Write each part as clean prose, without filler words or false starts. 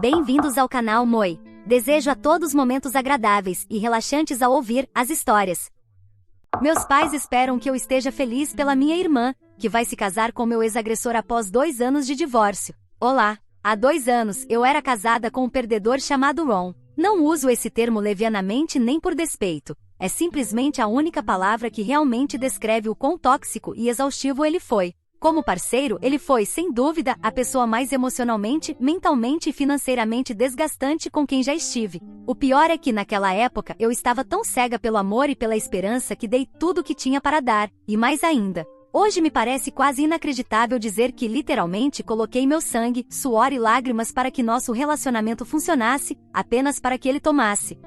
Bem-vindos ao canal Moi. Desejo a todos momentos agradáveis e relaxantes ao ouvir as histórias. Meus pais esperam que eu esteja feliz pela minha irmã, que vai se casar com meu ex-agressor após 2 anos de divórcio. Olá! Há 2 anos, eu era casada com um perdedor chamado Ron. Não uso esse termo levianamente nem por despeito. É simplesmente a única palavra que realmente descreve o quão tóxico e exaustivo ele foi. Como parceiro, ele foi, sem dúvida, a pessoa mais emocionalmente, mentalmente e financeiramente desgastante com quem já estive. O pior é que, naquela época, eu estava tão cega pelo amor e pela esperança que dei tudo o que tinha para dar, e mais ainda. Hoje me parece quase inacreditável dizer que literalmente coloquei meu sangue, suor e lágrimas para que nosso relacionamento funcionasse, apenas para que ele tomasse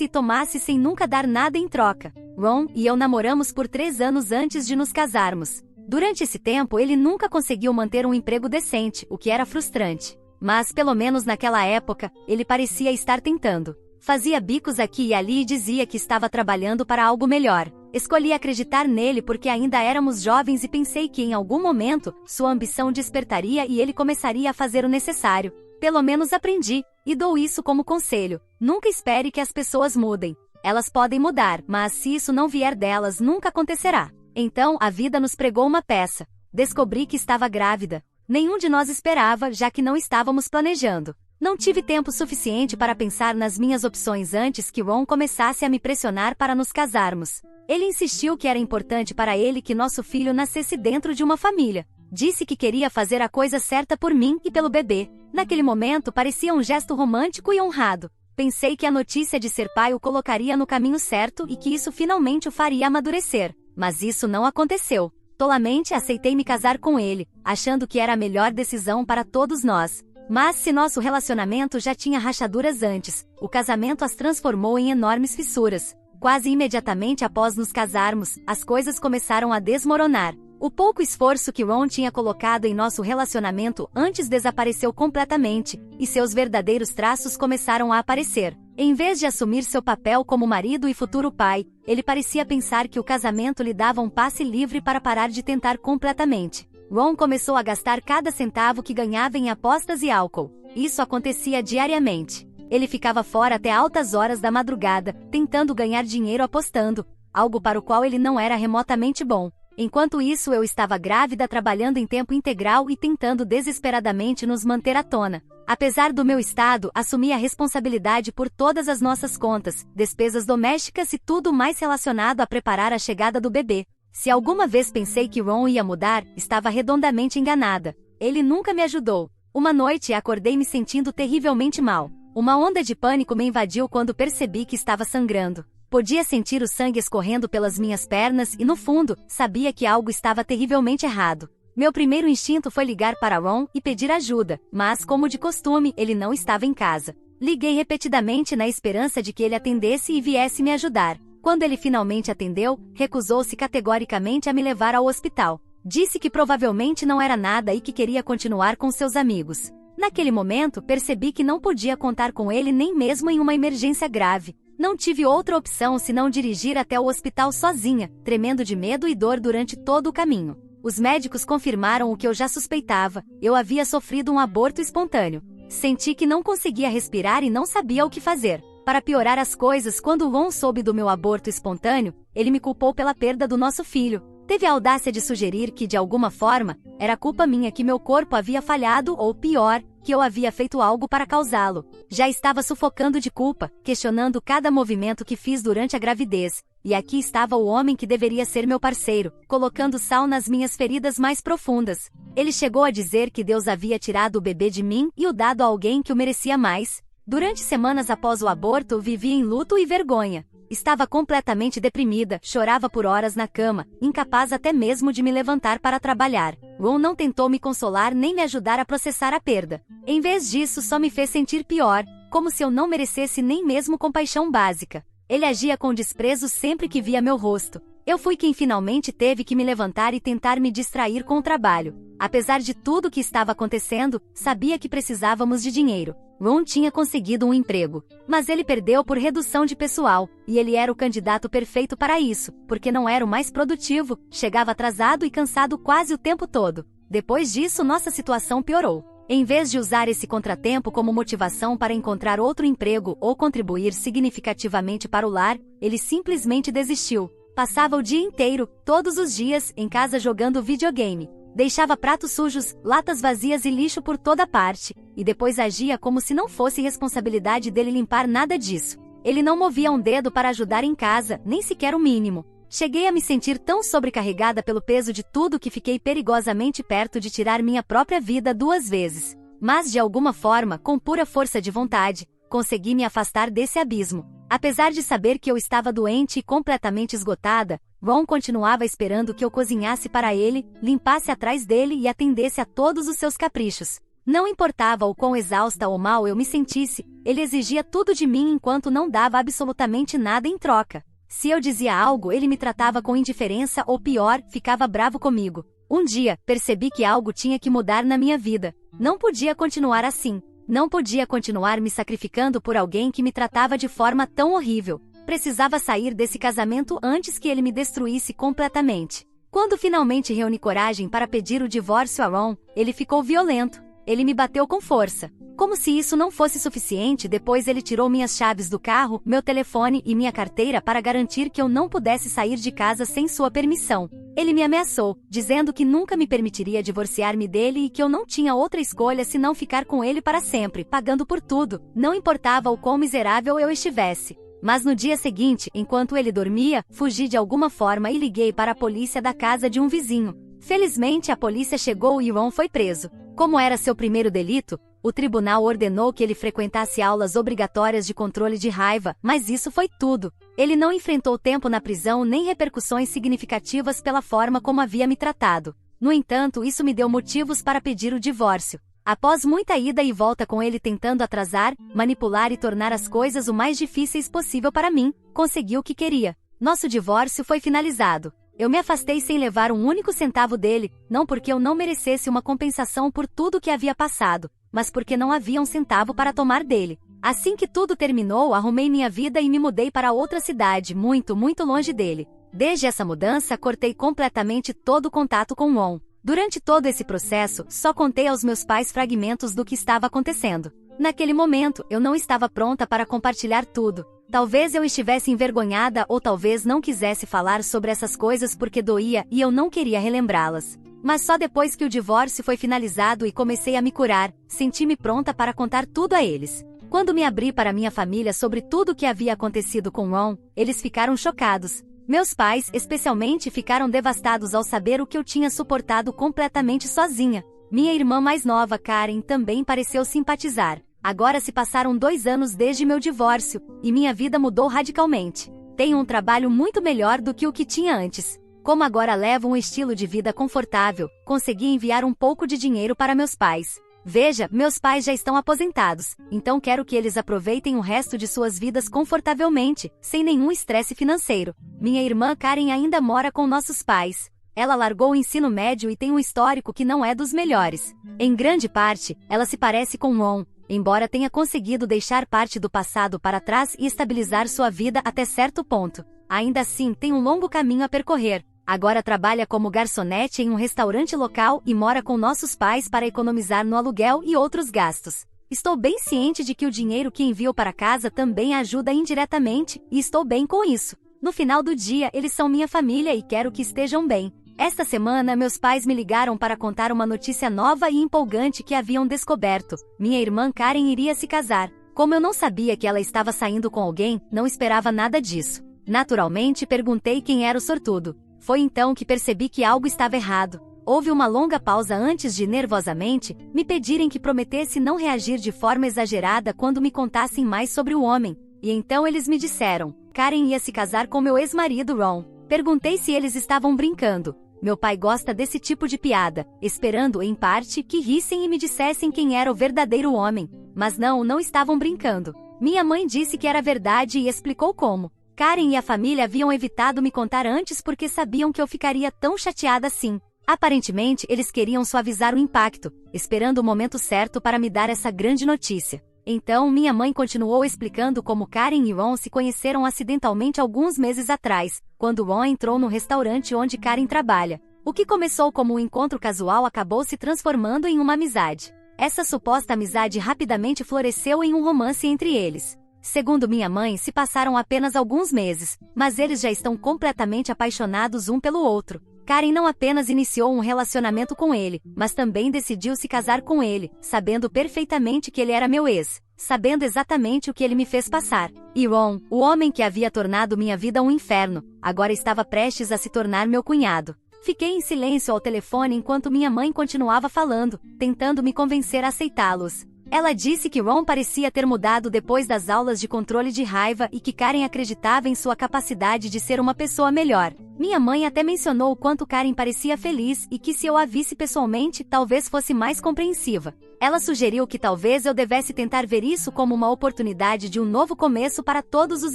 e tomasse sem nunca dar nada em troca. Ron e eu namoramos por 3 anos antes de nos casarmos. Durante esse tempo ele nunca conseguiu manter um emprego decente, o que era frustrante. Mas pelo menos naquela época, ele parecia estar tentando. Fazia bicos aqui e ali e dizia que estava trabalhando para algo melhor. Escolhi acreditar nele porque ainda éramos jovens e pensei que em algum momento, sua ambição despertaria e ele começaria a fazer o necessário. Pelo menos aprendi, e dou isso como conselho. Nunca espere que as pessoas mudem. Elas podem mudar, mas se isso não vier delas, nunca acontecerá. Então, a vida nos pregou uma peça. Descobri que estava grávida. Nenhum de nós esperava, já que não estávamos planejando. Não tive tempo suficiente para pensar nas minhas opções antes que Ron começasse a me pressionar para nos casarmos. Ele insistiu que era importante para ele que nosso filho nascesse dentro de uma família. Disse que queria fazer a coisa certa por mim e pelo bebê. Naquele momento parecia um gesto romântico e honrado. Pensei que a notícia de ser pai o colocaria no caminho certo e que isso finalmente o faria amadurecer. Mas isso não aconteceu. Tolamente aceitei me casar com ele, achando que era a melhor decisão para todos nós. Mas se nosso relacionamento já tinha rachaduras antes, o casamento as transformou em enormes fissuras. Quase imediatamente após nos casarmos, as coisas começaram a desmoronar. O pouco esforço que Ron tinha colocado em nosso relacionamento antes desapareceu completamente, e seus verdadeiros traços começaram a aparecer. Em vez de assumir seu papel como marido e futuro pai, ele parecia pensar que o casamento lhe dava um passe livre para parar de tentar completamente. Ron começou a gastar cada centavo que ganhava em apostas e álcool. Isso acontecia diariamente. Ele ficava fora até altas horas da madrugada, tentando ganhar dinheiro apostando, algo para o qual ele não era remotamente bom. Enquanto isso, eu estava grávida, trabalhando em tempo integral e tentando desesperadamente nos manter à tona. Apesar do meu estado, assumi a responsabilidade por todas as nossas contas, despesas domésticas e tudo mais relacionado a preparar a chegada do bebê. Se alguma vez pensei que Ron ia mudar, estava redondamente enganada. Ele nunca me ajudou. Uma noite acordei me sentindo terrivelmente mal. Uma onda de pânico me invadiu quando percebi que estava sangrando. Podia sentir o sangue escorrendo pelas minhas pernas e, no fundo, sabia que algo estava terrivelmente errado. Meu primeiro instinto foi ligar para Ron e pedir ajuda, mas, como de costume, ele não estava em casa. Liguei repetidamente na esperança de que ele atendesse e viesse me ajudar. Quando ele finalmente atendeu, recusou-se categoricamente a me levar ao hospital. Disse que provavelmente não era nada e que queria continuar com seus amigos. Naquele momento, percebi que não podia contar com ele nem mesmo em uma emergência grave. Não tive outra opção senão dirigir até o hospital sozinha, tremendo de medo e dor durante todo o caminho. Os médicos confirmaram o que eu já suspeitava: eu havia sofrido um aborto espontâneo. Senti que não conseguia respirar e não sabia o que fazer. Para piorar as coisas, quando Ron soube do meu aborto espontâneo, ele me culpou pela perda do nosso filho. Teve a audácia de sugerir que, de alguma forma, era culpa minha que meu corpo havia falhado ou, pior, que eu havia feito algo para causá-lo. Já estava sufocando de culpa, questionando cada movimento que fiz durante a gravidez. E aqui estava o homem que deveria ser meu parceiro, colocando sal nas minhas feridas mais profundas. Ele chegou a dizer que Deus havia tirado o bebê de mim e o dado a alguém que o merecia mais. Durante semanas após o aborto, vivia em luto e vergonha. Estava completamente deprimida, chorava por horas na cama, incapaz até mesmo de me levantar para trabalhar. Ron não tentou me consolar nem me ajudar a processar a perda. Em vez disso, só me fez sentir pior, como se eu não merecesse nem mesmo compaixão básica. Ele agia com desprezo sempre que via meu rosto. Eu fui quem finalmente teve que me levantar e tentar me distrair com o trabalho. Apesar de tudo o que estava acontecendo, sabia que precisávamos de dinheiro. Ron tinha conseguido um emprego, mas ele perdeu por redução de pessoal, e ele era o candidato perfeito para isso, porque não era o mais produtivo, chegava atrasado e cansado quase o tempo todo. Depois disso, nossa situação piorou. Em vez de usar esse contratempo como motivação para encontrar outro emprego ou contribuir significativamente para o lar, ele simplesmente desistiu. Passava o dia inteiro, todos os dias, em casa jogando videogame. Deixava pratos sujos, latas vazias e lixo por toda parte, e depois agia como se não fosse responsabilidade dele limpar nada disso. Ele não movia um dedo para ajudar em casa, nem sequer o mínimo. Cheguei a me sentir tão sobrecarregada pelo peso de tudo que fiquei perigosamente perto de tirar minha própria vida 2 vezes. Mas de alguma forma, com pura força de vontade, consegui me afastar desse abismo. Apesar de saber que eu estava doente e completamente esgotada, Ron continuava esperando que eu cozinhasse para ele, limpasse atrás dele e atendesse a todos os seus caprichos. Não importava o quão exausta ou mal eu me sentisse, ele exigia tudo de mim enquanto não dava absolutamente nada em troca. Se eu dizia algo, ele me tratava com indiferença ou pior, ficava bravo comigo. Um dia, percebi que algo tinha que mudar na minha vida. Não podia continuar assim. Não podia continuar me sacrificando por alguém que me tratava de forma tão horrível. Precisava sair desse casamento antes que ele me destruísse completamente. Quando finalmente reuni coragem para pedir o divórcio a Ron, ele ficou violento. Ele me bateu com força. Como se isso não fosse suficiente, depois ele tirou minhas chaves do carro, meu telefone e minha carteira para garantir que eu não pudesse sair de casa sem sua permissão. Ele me ameaçou, dizendo que nunca me permitiria divorciar-me dele e que eu não tinha outra escolha senão ficar com ele para sempre, pagando por tudo, não importava o quão miserável eu estivesse. Mas no dia seguinte, enquanto ele dormia, fugi de alguma forma e liguei para a polícia da casa de um vizinho. Felizmente a polícia chegou e Ron foi preso. Como era seu primeiro delito, o tribunal ordenou que ele frequentasse aulas obrigatórias de controle de raiva, mas isso foi tudo. Ele não enfrentou tempo na prisão nem repercussões significativas pela forma como havia me tratado. No entanto, isso me deu motivos para pedir o divórcio. Após muita ida e volta com ele tentando atrasar, manipular e tornar as coisas o mais difíceis possível para mim, consegui o que queria. Nosso divórcio foi finalizado. Eu me afastei sem levar um único centavo dele, não porque eu não merecesse uma compensação por tudo que havia passado, mas porque não havia um centavo para tomar dele. Assim que tudo terminou, arrumei minha vida e me mudei para outra cidade, muito, muito longe dele. Desde essa mudança, cortei completamente todo o contato com Ron. Durante todo esse processo, só contei aos meus pais fragmentos do que estava acontecendo. Naquele momento, eu não estava pronta para compartilhar tudo. Talvez eu estivesse envergonhada ou talvez não quisesse falar sobre essas coisas porque doía e eu não queria relembrá-las. Mas só depois que o divórcio foi finalizado e comecei a me curar, senti-me pronta para contar tudo a eles. Quando me abri para minha família sobre tudo o que havia acontecido com Ron, eles ficaram chocados. Meus pais, especialmente, ficaram devastados ao saber o que eu tinha suportado completamente sozinha. Minha irmã mais nova, Karen, também pareceu simpatizar. Agora se passaram 2 anos desde meu divórcio, e minha vida mudou radicalmente. Tenho um trabalho muito melhor do que o que tinha antes. Como agora levo um estilo de vida confortável, consegui enviar um pouco de dinheiro para meus pais. Veja, meus pais já estão aposentados, então quero que eles aproveitem o resto de suas vidas confortavelmente, sem nenhum estresse financeiro. Minha irmã Karen ainda mora com nossos pais. Ela largou o ensino médio e tem um histórico que não é dos melhores. Em grande parte, ela se parece com Ron, embora tenha conseguido deixar parte do passado para trás e estabilizar sua vida até certo ponto. Ainda assim, tem um longo caminho a percorrer. Agora trabalha como garçonete em um restaurante local e mora com nossos pais para economizar no aluguel e outros gastos. Estou bem ciente de que o dinheiro que envio para casa também a ajuda indiretamente, e estou bem com isso. No final do dia, eles são minha família e quero que estejam bem. Esta semana, meus pais me ligaram para contar uma notícia nova e empolgante que haviam descoberto. Minha irmã Karen iria se casar. Como eu não sabia que ela estava saindo com alguém, não esperava nada disso. Naturalmente, perguntei quem era o sortudo. Foi então que percebi que algo estava errado. Houve uma longa pausa antes de, nervosamente, me pedirem que prometesse não reagir de forma exagerada quando me contassem mais sobre o homem. E então eles me disseram: Karen ia se casar com meu ex-marido Ron. Perguntei se eles estavam brincando. Meu pai gosta desse tipo de piada, esperando, em parte, que rissem e me dissessem quem era o verdadeiro homem. Mas não estavam brincando. Minha mãe disse que era verdade e explicou como. Karen e a família haviam evitado me contar antes porque sabiam que eu ficaria tão chateada assim. Aparentemente, eles queriam suavizar o impacto, esperando o momento certo para me dar essa grande notícia. Então, minha mãe continuou explicando como Karen e Ron se conheceram acidentalmente alguns meses atrás, quando Ron entrou no restaurante onde Karen trabalha. O que começou como um encontro casual acabou se transformando em uma amizade. Essa suposta amizade rapidamente floresceu em um romance entre eles. Segundo minha mãe, se passaram apenas alguns meses, mas eles já estão completamente apaixonados um pelo outro. Karen não apenas iniciou um relacionamento com ele, mas também decidiu se casar com ele, sabendo perfeitamente que ele era meu ex, sabendo exatamente o que ele me fez passar. E Ron, o homem que havia tornado minha vida um inferno, agora estava prestes a se tornar meu cunhado. Fiquei em silêncio ao telefone enquanto minha mãe continuava falando, tentando me convencer a aceitá-los. Ela disse que Ron parecia ter mudado depois das aulas de controle de raiva e que Karen acreditava em sua capacidade de ser uma pessoa melhor. Minha mãe até mencionou o quanto Karen parecia feliz e que se eu a visse pessoalmente, talvez fosse mais compreensiva. Ela sugeriu que talvez eu devesse tentar ver isso como uma oportunidade de um novo começo para todos os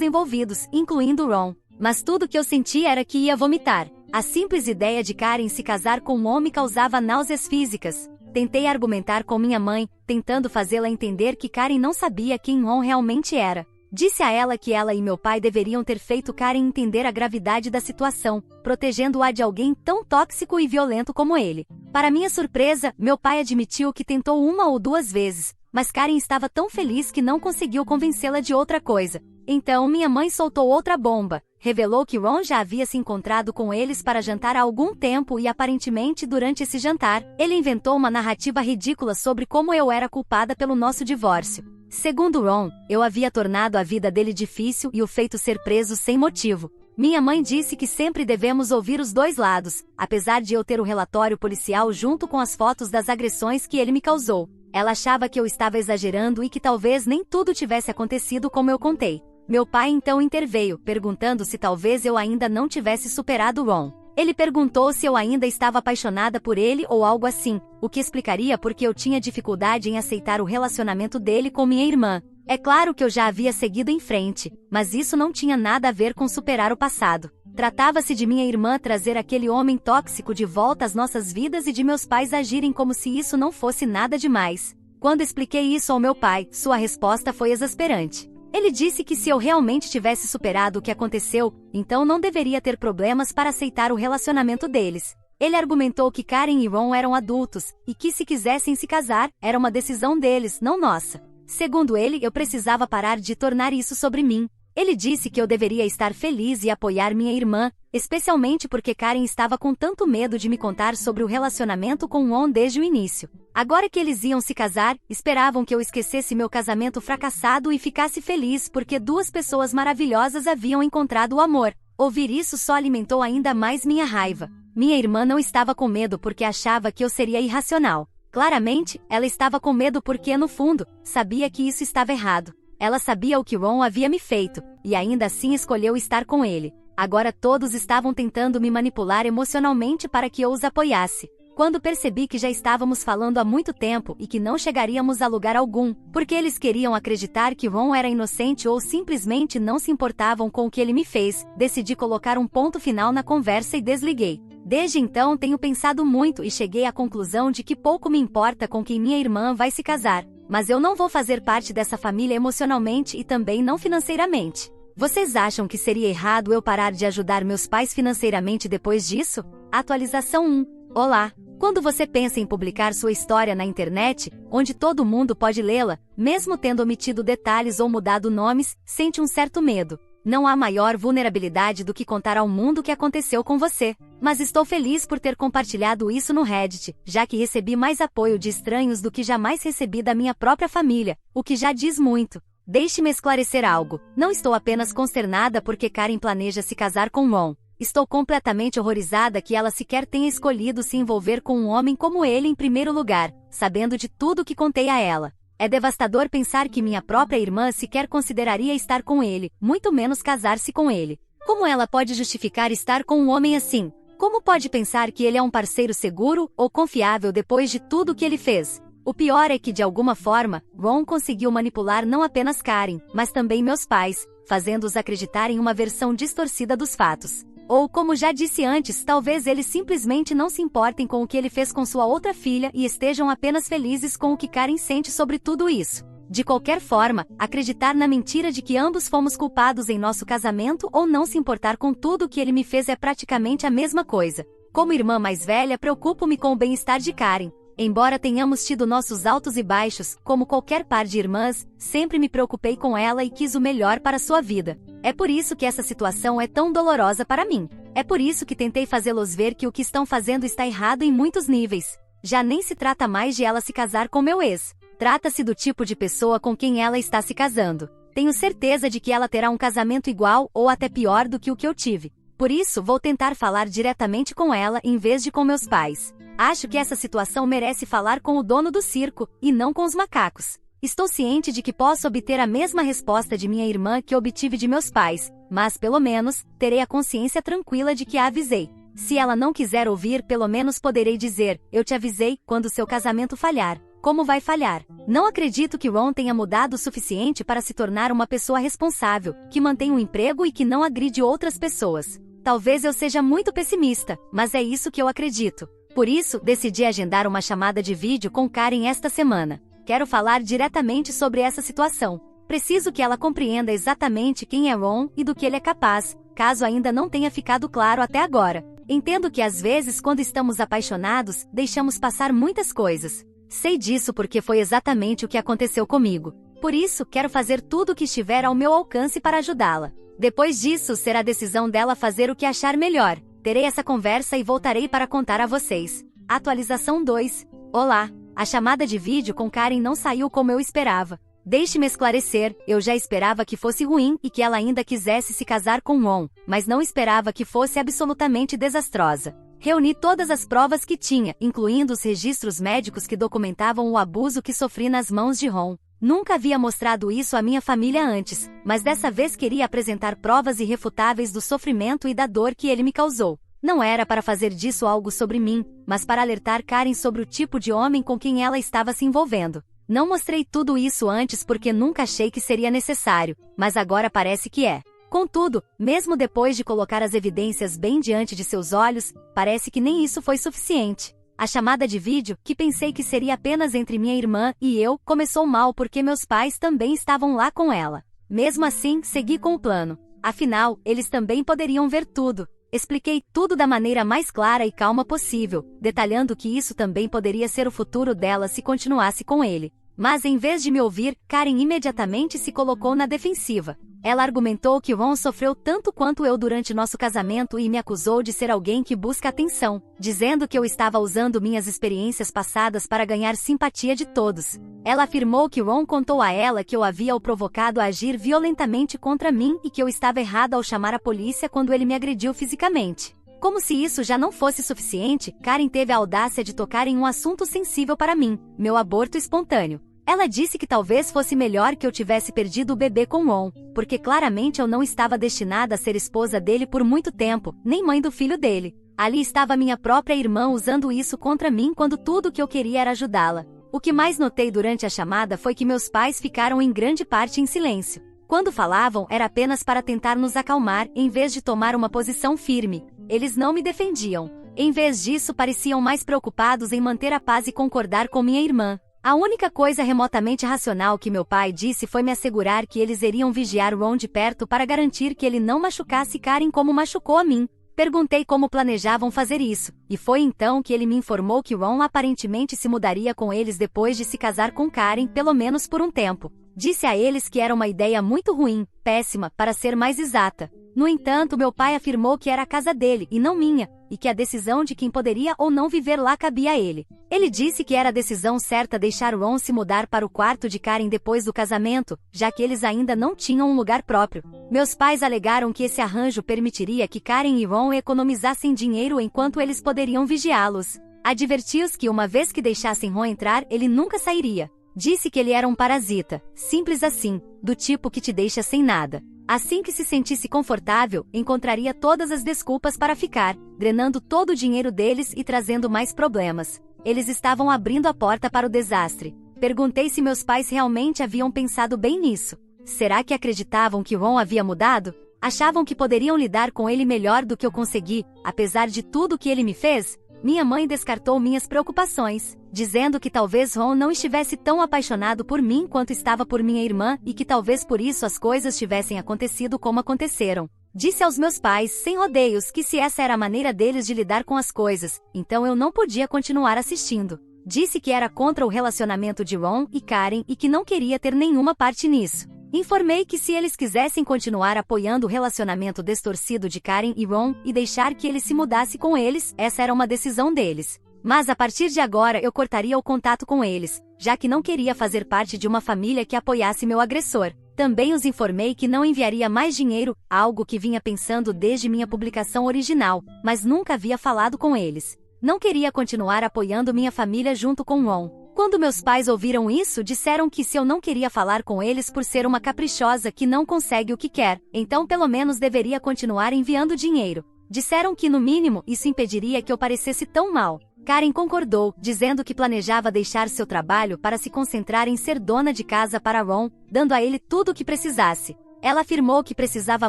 envolvidos, incluindo Ron. Mas tudo que eu senti era que ia vomitar. A simples ideia de Karen se casar com um homem causava náuseas físicas. Tentei argumentar com minha mãe, tentando fazê-la entender que Karen não sabia quem Ron realmente era. Disse a ela que ela e meu pai deveriam ter feito Karen entender a gravidade da situação, protegendo-a de alguém tão tóxico e violento como ele. Para minha surpresa, meu pai admitiu que tentou uma ou duas vezes, mas Karen estava tão feliz que não conseguiu convencê-la de outra coisa. Então minha mãe soltou outra bomba. Revelou que Ron já havia se encontrado com eles para jantar há algum tempo e aparentemente durante esse jantar, ele inventou uma narrativa ridícula sobre como eu era culpada pelo nosso divórcio. Segundo Ron, eu havia tornado a vida dele difícil e o feito ser preso sem motivo. Minha mãe disse que sempre devemos ouvir os dois lados, apesar de eu ter o relatório policial junto com as fotos das agressões que ele me causou. Ela achava que eu estava exagerando e que talvez nem tudo tivesse acontecido como eu contei. Meu pai então interveio, perguntando se talvez eu ainda não tivesse superado Ron. Ele perguntou se eu ainda estava apaixonada por ele ou algo assim, o que explicaria porque eu tinha dificuldade em aceitar o relacionamento dele com minha irmã. É claro que eu já havia seguido em frente, mas isso não tinha nada a ver com superar o passado. Tratava-se de minha irmã trazer aquele homem tóxico de volta às nossas vidas e de meus pais agirem como se isso não fosse nada demais. Quando expliquei isso ao meu pai, sua resposta foi exasperante. Ele disse que se eu realmente tivesse superado o que aconteceu, então não deveria ter problemas para aceitar o relacionamento deles. Ele argumentou que Karen e Ron eram adultos, e que se quisessem se casar, era uma decisão deles, não nossa. Segundo ele, eu precisava parar de tornar isso sobre mim. Ele disse que eu deveria estar feliz e apoiar minha irmã, especialmente porque Karen estava com tanto medo de me contar sobre o relacionamento com Ron desde o início. Agora que eles iam se casar, esperavam que eu esquecesse meu casamento fracassado e ficasse feliz porque duas pessoas maravilhosas haviam encontrado o amor. Ouvir isso só alimentou ainda mais minha raiva. Minha irmã não estava com medo porque achava que eu seria irracional. Claramente, ela estava com medo porque, no fundo, sabia que isso estava errado. Ela sabia o que Ron havia me feito, e ainda assim escolheu estar com ele. Agora todos estavam tentando me manipular emocionalmente para que eu os apoiasse. Quando percebi que já estávamos falando há muito tempo e que não chegaríamos a lugar algum, porque eles queriam acreditar que Ron era inocente ou simplesmente não se importavam com o que ele me fez, decidi colocar um ponto final na conversa e desliguei. Desde então tenho pensado muito e cheguei à conclusão de que pouco me importa com quem minha irmã vai se casar. Mas eu não vou fazer parte dessa família emocionalmente e também não financeiramente. Vocês acham que seria errado eu parar de ajudar meus pais financeiramente depois disso? Atualização 1. Olá! Quando você pensa em publicar sua história na internet, onde todo mundo pode lê-la, mesmo tendo omitido detalhes ou mudado nomes, sente um certo medo. Não há maior vulnerabilidade do que contar ao mundo o que aconteceu com você. Mas estou feliz por ter compartilhado isso no Reddit, já que recebi mais apoio de estranhos do que jamais recebi da minha própria família, o que já diz muito. Deixe-me esclarecer algo. Não estou apenas consternada porque Karen planeja se casar com Ron. Estou completamente horrorizada que ela sequer tenha escolhido se envolver com um homem como ele em primeiro lugar, sabendo de tudo o que contei a ela. É devastador pensar que minha própria irmã sequer consideraria estar com ele, muito menos casar-se com ele. Como ela pode justificar estar com um homem assim? Como pode pensar que ele é um parceiro seguro ou confiável depois de tudo que ele fez? O pior é que, de alguma forma, Ron conseguiu manipular não apenas Karen, mas também meus pais, fazendo-os acreditar em uma versão distorcida dos fatos. Ou, como já disse antes, talvez eles simplesmente não se importem com o que ele fez com sua outra filha e estejam apenas felizes com o que Karen sente sobre tudo isso. De qualquer forma, acreditar na mentira de que ambos fomos culpados em nosso casamento ou não se importar com tudo o que ele me fez é praticamente a mesma coisa. Como irmã mais velha, preocupo-me com o bem-estar de Karen. Embora tenhamos tido nossos altos e baixos, como qualquer par de irmãs, sempre me preocupei com ela e quis o melhor para sua vida. É por isso que essa situação é tão dolorosa para mim. É por isso que tentei fazê-los ver que o que estão fazendo está errado em muitos níveis. Já nem se trata mais de ela se casar com meu ex. Trata-se do tipo de pessoa com quem ela está se casando. Tenho certeza de que ela terá um casamento igual ou até pior do que o que eu tive. Por isso, vou tentar falar diretamente com ela em vez de com meus pais. Acho que essa situação merece falar com o dono do circo, e não com os macacos. Estou ciente de que posso obter a mesma resposta de minha irmã que obtive de meus pais, mas, pelo menos, terei a consciência tranquila de que a avisei. Se ela não quiser ouvir, pelo menos poderei dizer, eu te avisei, quando seu casamento falhar. Como vai falhar? Não acredito que Ron tenha mudado o suficiente para se tornar uma pessoa responsável, que mantém um emprego e que não agride outras pessoas. Talvez eu seja muito pessimista, mas é isso que eu acredito. Por isso, decidi agendar uma chamada de vídeo com Karen esta semana. Quero falar diretamente sobre essa situação. Preciso que ela compreenda exatamente quem é Ron e do que ele é capaz, caso ainda não tenha ficado claro até agora. Entendo que às vezes, quando estamos apaixonados, deixamos passar muitas coisas. Sei disso porque foi exatamente o que aconteceu comigo. Por isso, quero fazer tudo o que estiver ao meu alcance para ajudá-la. Depois disso, será a decisão dela fazer o que achar melhor. Terei essa conversa e voltarei para contar a vocês. Atualização 2. Olá! A chamada de vídeo com Karen não saiu como eu esperava. Deixe-me esclarecer, eu já esperava que fosse ruim e que ela ainda quisesse se casar com Ron, mas não esperava que fosse absolutamente desastrosa. Reuni todas as provas que tinha, incluindo os registros médicos que documentavam o abuso que sofri nas mãos de Ron. Nunca havia mostrado isso à minha família antes, mas dessa vez queria apresentar provas irrefutáveis do sofrimento e da dor que ele me causou. Não era para fazer disso algo sobre mim, mas para alertar Karen sobre o tipo de homem com quem ela estava se envolvendo. Não mostrei tudo isso antes porque nunca achei que seria necessário, mas agora parece que é. Contudo, mesmo depois de colocar as evidências bem diante de seus olhos, parece que nem isso foi suficiente. A chamada de vídeo, que pensei que seria apenas entre minha irmã e eu, começou mal porque meus pais também estavam lá com ela. Mesmo assim, segui com o plano. Afinal, eles também poderiam ver tudo. Expliquei tudo da maneira mais clara e calma possível, detalhando que isso também poderia ser o futuro dela se continuasse com ele. Mas em vez de me ouvir, Karen imediatamente se colocou na defensiva. Ela argumentou que Ron sofreu tanto quanto eu durante nosso casamento e me acusou de ser alguém que busca atenção, dizendo que eu estava usando minhas experiências passadas para ganhar simpatia de todos. Ela afirmou que Ron contou a ela que eu havia o provocado a agir violentamente contra mim e que eu estava errada ao chamar a polícia quando ele me agrediu fisicamente. Como se isso já não fosse suficiente, Karen teve a audácia de tocar em um assunto sensível para mim, meu aborto espontâneo. Ela disse que talvez fosse melhor que eu tivesse perdido o bebê com Ron, porque claramente eu não estava destinada a ser esposa dele por muito tempo, nem mãe do filho dele. Ali estava minha própria irmã usando isso contra mim quando tudo o que eu queria era ajudá-la. O que mais notei durante a chamada foi que meus pais ficaram em grande parte em silêncio. Quando falavam, era apenas para tentar nos acalmar, em vez de tomar uma posição firme. Eles não me defendiam. Em vez disso, pareciam mais preocupados em manter a paz e concordar com minha irmã. A única coisa remotamente racional que meu pai disse foi me assegurar que eles iriam vigiar Ron de perto para garantir que ele não machucasse Karen como machucou a mim. Perguntei como planejavam fazer isso, e foi então que ele me informou que Ron aparentemente se mudaria com eles depois de se casar com Karen, pelo menos por um tempo. Disse a eles que era uma ideia muito ruim, péssima, para ser mais exata. No entanto, meu pai afirmou que era a casa dele e não minha, e que a decisão de quem poderia ou não viver lá cabia a ele. Ele disse que era a decisão certa deixar Ron se mudar para o quarto de Karen depois do casamento, já que eles ainda não tinham um lugar próprio. Meus pais alegaram que esse arranjo permitiria que Karen e Ron economizassem dinheiro enquanto eles poderiam vigiá-los. Advertiu-os que uma vez que deixassem Ron entrar, ele nunca sairia. Disse que ele era um parasita, simples assim, do tipo que te deixa sem nada. Assim que se sentisse confortável, encontraria todas as desculpas para ficar, drenando todo o dinheiro deles e trazendo mais problemas. Eles estavam abrindo a porta para o desastre. Perguntei se meus pais realmente haviam pensado bem nisso. Será que acreditavam que Ron havia mudado? Achavam que poderiam lidar com ele melhor do que eu consegui, apesar de tudo que ele me fez? Minha mãe descartou minhas preocupações, dizendo que talvez Ron não estivesse tão apaixonado por mim quanto estava por minha irmã e que talvez por isso as coisas tivessem acontecido como aconteceram. Disse aos meus pais, sem rodeios, que se essa era a maneira deles de lidar com as coisas, então eu não podia continuar assistindo. Disse que era contra o relacionamento de Ron e Karen e que não queria ter nenhuma parte nisso. Informei que se eles quisessem continuar apoiando o relacionamento distorcido de Karen e Ron e deixar que ele se mudasse com eles, essa era uma decisão deles. Mas a partir de agora eu cortaria o contato com eles, já que não queria fazer parte de uma família que apoiasse meu agressor. Também os informei que não enviaria mais dinheiro, algo que vinha pensando desde minha publicação original, mas nunca havia falado com eles. Não queria continuar apoiando minha família junto com Ron. Quando meus pais ouviram isso, disseram que se eu não queria falar com eles por ser uma caprichosa que não consegue o que quer, então pelo menos deveria continuar enviando dinheiro. Disseram que no mínimo isso impediria que eu parecesse tão mal. Karen concordou, dizendo que planejava deixar seu trabalho para se concentrar em ser dona de casa para Ron, dando a ele tudo o que precisasse. Ela afirmou que precisava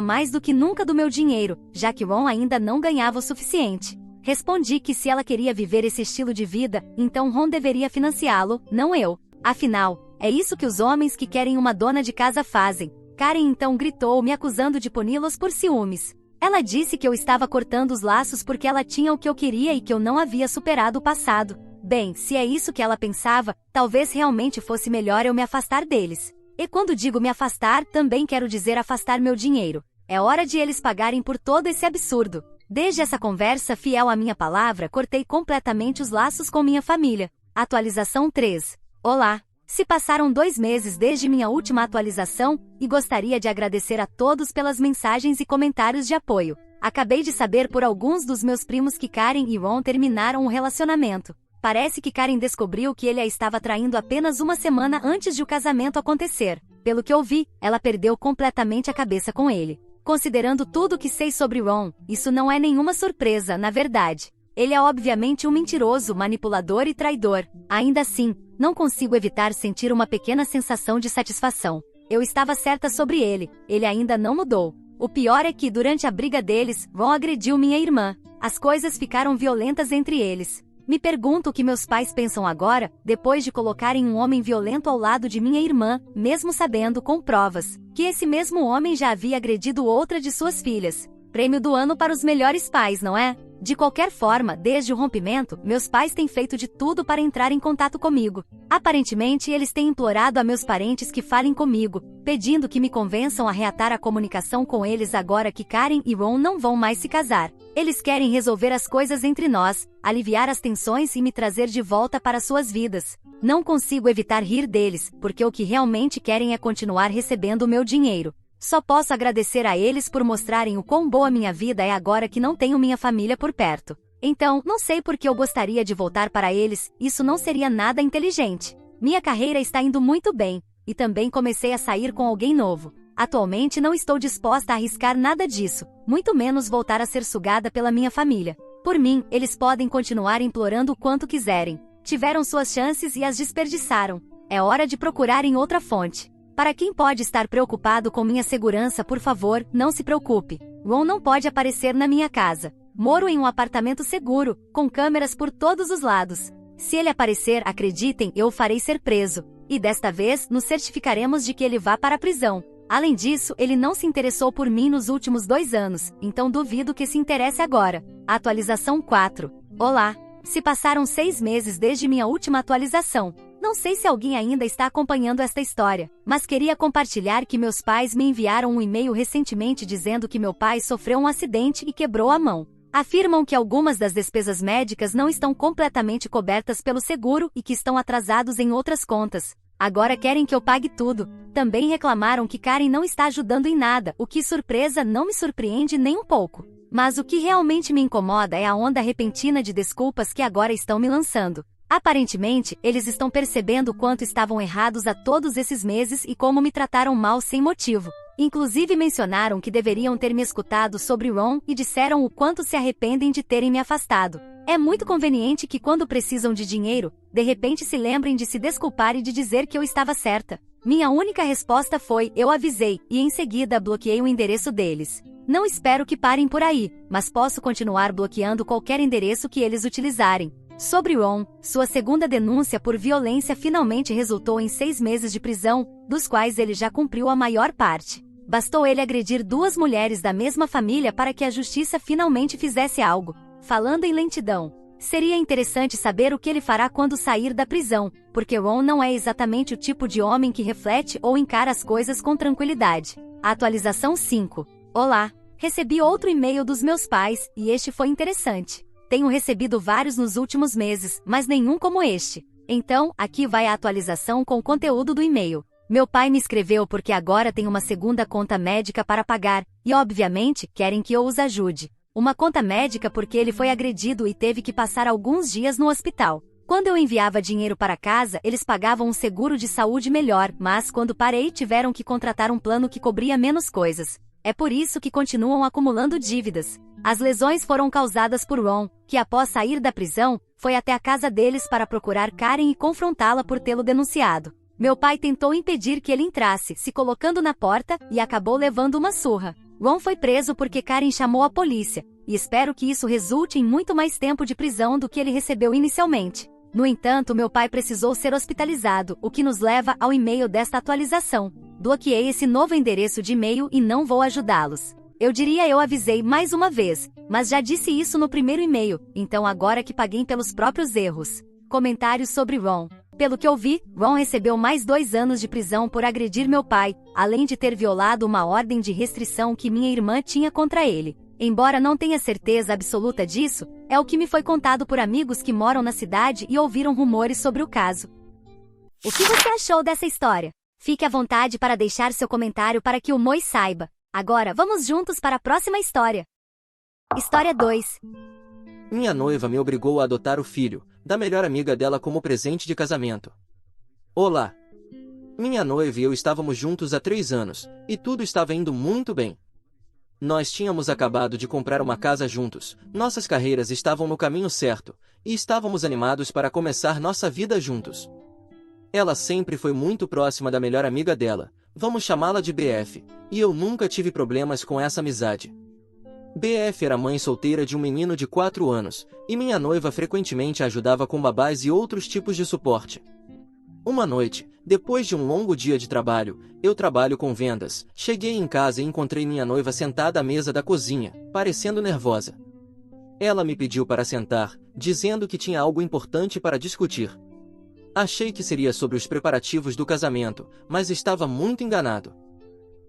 mais do que nunca do meu dinheiro, já que Ron ainda não ganhava o suficiente. Respondi que se ela queria viver esse estilo de vida, então Ron deveria financiá-lo, não eu. Afinal, é isso que os homens que querem uma dona de casa fazem. Karen então gritou, me acusando de puni-los por ciúmes. Ela disse que eu estava cortando os laços porque ela tinha o que eu queria e que eu não havia superado o passado. Bem, se é isso que ela pensava, talvez realmente fosse melhor eu me afastar deles. E quando digo me afastar, também quero dizer afastar meu dinheiro. É hora de eles pagarem por todo esse absurdo. Desde essa conversa fiel à minha palavra, cortei completamente os laços com minha família. Atualização 3. Olá! Se passaram 2 meses desde minha última atualização, e gostaria de agradecer a todos pelas mensagens e comentários de apoio. Acabei de saber por alguns dos meus primos que Karen e Ron terminaram o relacionamento. Parece que Karen descobriu que ele a estava traindo apenas uma semana antes de o casamento acontecer. Pelo que ouvi, ela perdeu completamente a cabeça com ele. Considerando tudo o que sei sobre Ron, isso não é nenhuma surpresa, na verdade. Ele é obviamente um mentiroso, manipulador e traidor. Ainda assim, não consigo evitar sentir uma pequena sensação de satisfação. Eu estava certa sobre ele ainda não mudou. O pior é que, durante a briga deles, Ron agrediu minha irmã. As coisas ficaram violentas entre eles. Me pergunto o que meus pais pensam agora, depois de colocarem um homem violento ao lado de minha irmã, mesmo sabendo com provas, que esse mesmo homem já havia agredido outra de suas filhas. Prêmio do ano para os melhores pais, não é? De qualquer forma, desde o rompimento, meus pais têm feito de tudo para entrar em contato comigo. Aparentemente, eles têm implorado a meus parentes que falem comigo, pedindo que me convençam a reatar a comunicação com eles agora que Karen e Ron não vão mais se casar. Eles querem resolver as coisas entre nós, aliviar as tensões e me trazer de volta para suas vidas. Não consigo evitar rir deles, porque o que realmente querem é continuar recebendo o meu dinheiro. Só posso agradecer a eles por mostrarem o quão boa minha vida é agora que não tenho minha família por perto. Então, não sei por que eu gostaria de voltar para eles, isso não seria nada inteligente. Minha carreira está indo muito bem, e também comecei a sair com alguém novo. Atualmente não estou disposta a arriscar nada disso, muito menos voltar a ser sugada pela minha família. Por mim, eles podem continuar implorando o quanto quiserem. Tiveram suas chances e as desperdiçaram. É hora de procurarem outra fonte. Para quem pode estar preocupado com minha segurança, por favor, não se preocupe. Ron não pode aparecer na minha casa. Moro em um apartamento seguro, com câmeras por todos os lados. Se ele aparecer, acreditem, eu o farei ser preso. E desta vez, nos certificaremos de que ele vá para a prisão. Além disso, ele não se interessou por mim nos últimos 2 anos, então duvido que se interesse agora. Atualização 4. Olá! Se passaram 6 meses desde minha última atualização. Não sei se alguém ainda está acompanhando esta história, mas queria compartilhar que meus pais me enviaram um e-mail recentemente dizendo que meu pai sofreu um acidente e quebrou a mão. Afirmam que algumas das despesas médicas não estão completamente cobertas pelo seguro e que estão atrasados em outras contas. Agora querem que eu pague tudo. Também reclamaram que Karen não está ajudando em nada, o que surpresa não me surpreende nem um pouco. Mas o que realmente me incomoda é a onda repentina de desculpas que agora estão me lançando. Aparentemente, eles estão percebendo o quanto estavam errados há todos esses meses e como me trataram mal sem motivo. Inclusive mencionaram que deveriam ter me escutado sobre Ron e disseram o quanto se arrependem de terem me afastado. É muito conveniente que quando precisam de dinheiro, de repente se lembrem de se desculpar e de dizer que eu estava certa. Minha única resposta foi, eu avisei, e em seguida bloqueei o endereço deles. Não espero que parem por aí, mas posso continuar bloqueando qualquer endereço que eles utilizarem. Sobre Ron, sua segunda denúncia por violência finalmente resultou em 6 meses de prisão, dos quais ele já cumpriu a maior parte. Bastou ele agredir 2 mulheres da mesma família para que a justiça finalmente fizesse algo. Falando em lentidão, Seria interessante saber o que ele fará quando sair da prisão, porque Ron não é exatamente o tipo de homem que reflete ou encara as coisas com tranquilidade. Atualização 5. Olá! Recebi outro e-mail dos meus pais, e este foi interessante. Tenho recebido vários nos últimos meses, mas nenhum como este. Então, aqui vai a atualização com o conteúdo do e-mail. Meu pai me escreveu porque agora tem uma segunda conta médica para pagar, e obviamente, querem que eu os ajude. Uma conta médica porque ele foi agredido e teve que passar alguns dias no hospital. Quando eu enviava dinheiro para casa, eles pagavam um seguro de saúde melhor, mas quando parei tiveram que contratar um plano que cobria menos coisas. É por isso que continuam acumulando dívidas. As lesões foram causadas por Ron, que após sair da prisão, foi até a casa deles para procurar Karen e confrontá-la por tê-lo denunciado. Meu pai tentou impedir que ele entrasse, se colocando na porta, e acabou levando uma surra. Ron foi preso porque Karen chamou a polícia, e espero que isso resulte em muito mais tempo de prisão do que ele recebeu inicialmente. No entanto, meu pai precisou ser hospitalizado, o que nos leva ao e-mail desta atualização. Bloqueei esse novo endereço de e-mail e não vou ajudá-los. Eu avisei mais uma vez, mas já disse isso no primeiro e-mail, então agora que paguem pelos próprios erros. Comentários sobre Ron. Pelo que eu vi, Ron recebeu mais 2 anos de prisão por agredir meu pai, além de ter violado uma ordem de restrição que minha irmã tinha contra ele. Embora não tenha certeza absoluta disso, é o que me foi contado por amigos que moram na cidade e ouviram rumores sobre o caso. O que você achou dessa história? Fique à vontade para deixar seu comentário para que o Moi saiba. Agora, vamos juntos para a próxima história. História 2. Minha noiva me obrigou a adotar o filho da melhor amiga dela como presente de casamento. Olá! Minha noiva e eu estávamos juntos há 3 anos, e tudo estava indo muito bem. Nós tínhamos acabado de comprar uma casa juntos, nossas carreiras estavam no caminho certo, e estávamos animados para começar nossa vida juntos. Ela sempre foi muito próxima da melhor amiga dela, vamos chamá-la de BF, e eu nunca tive problemas com essa amizade. BF era mãe solteira de um menino de 4 anos, e minha noiva frequentemente a ajudava com babás e outros tipos de suporte. Uma noite, depois de um longo dia de trabalho, eu trabalho com vendas, cheguei em casa e encontrei minha noiva sentada à mesa da cozinha, parecendo nervosa. Ela me pediu para sentar, dizendo que tinha algo importante para discutir. Achei que seria sobre os preparativos do casamento, mas estava muito enganado.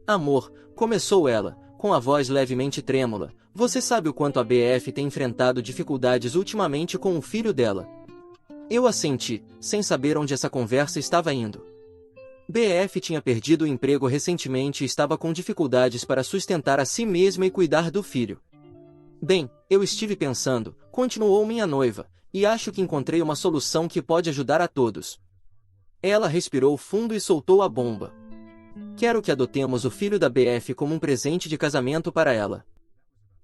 Amor, começou ela, com a voz levemente trêmula, você sabe o quanto a BF tem enfrentado dificuldades ultimamente com o filho dela. Eu assenti, sem saber onde essa conversa estava indo. BF tinha perdido o emprego recentemente e estava com dificuldades para sustentar a si mesma e cuidar do filho. Bem, eu estive pensando, continuou minha noiva, e acho que encontrei uma solução que pode ajudar a todos. Ela respirou fundo e soltou a bomba. Quero que adotemos o filho da BF como um presente de casamento para ela.